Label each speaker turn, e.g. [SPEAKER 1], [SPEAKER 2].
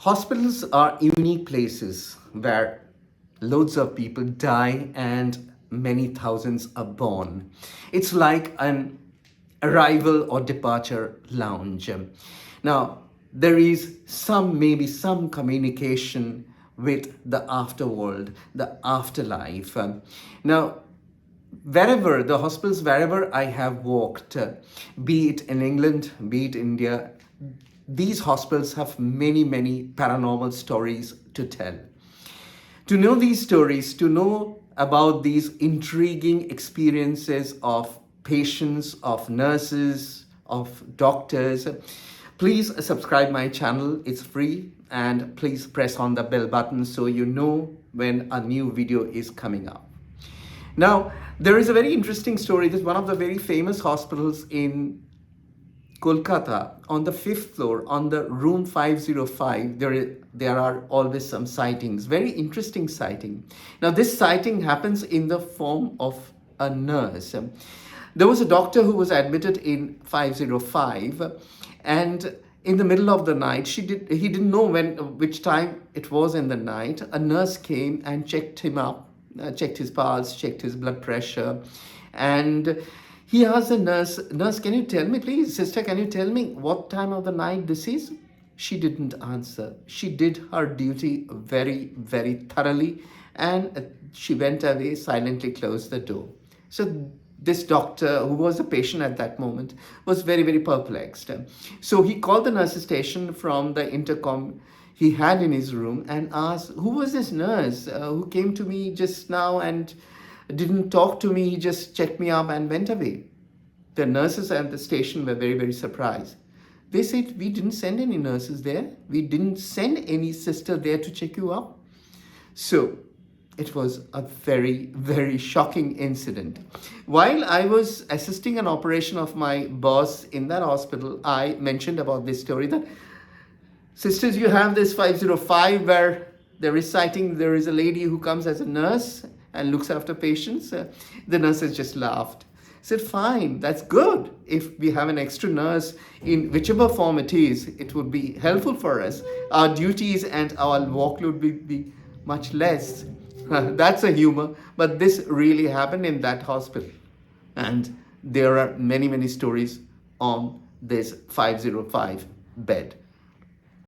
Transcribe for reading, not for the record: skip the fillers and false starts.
[SPEAKER 1] Hospitals are unique places where loads of people die and many thousands are born. It's like an arrival or departure lounge. Now, there is maybe some communication with the afterworld, the afterlife. Now, wherever the hospitals, wherever I have walked, be it in England, be it India, these hospitals have many paranormal stories to tell. To know these stories, to know about these intriguing experiences of patients, of nurses, of doctors, please subscribe my channel. It's free, and please press on the bell button so you know when a new video is coming up. Now, there is a very interesting story. This is one of the very famous hospitals in Kolkata. On the 5th floor, on the room 505, there are always some sightings, very interesting sighting. Now, this sighting happens in the form of a nurse. There was a doctor who was admitted in 505, and in the middle of the night, he didn't know which time it was in the night. A nurse came and checked him up, checked his pulse, checked his blood pressure, and he asked the nurse, can you tell me, please, sister, can you tell me what time of the night this is? She didn't answer. She did her duty very thoroughly, and she went away, silently closed the door. So this doctor, who was a patient at that moment, was very perplexed. So he called the nurse's station from the intercom he had in his room and asked, who was this nurse who came to me just now and didn't talk to me, he just checked me up and went away. The nurses at the station were very surprised. They said, we didn't send any nurses there. We didn't send any sister there to check you up. So it was a very shocking incident. While I was assisting an operation of my boss in that hospital, I mentioned about this story that, sisters, you have this 505 where there is a lady who comes as a nurse and looks after patients. The nurses just laughed. Said, fine, that's good. If we have an extra nurse in whichever form it is, it would be helpful for us. Our duties and our workload would be much less. That's a humor, but this really happened in that hospital. And there are many stories on this 505 bed.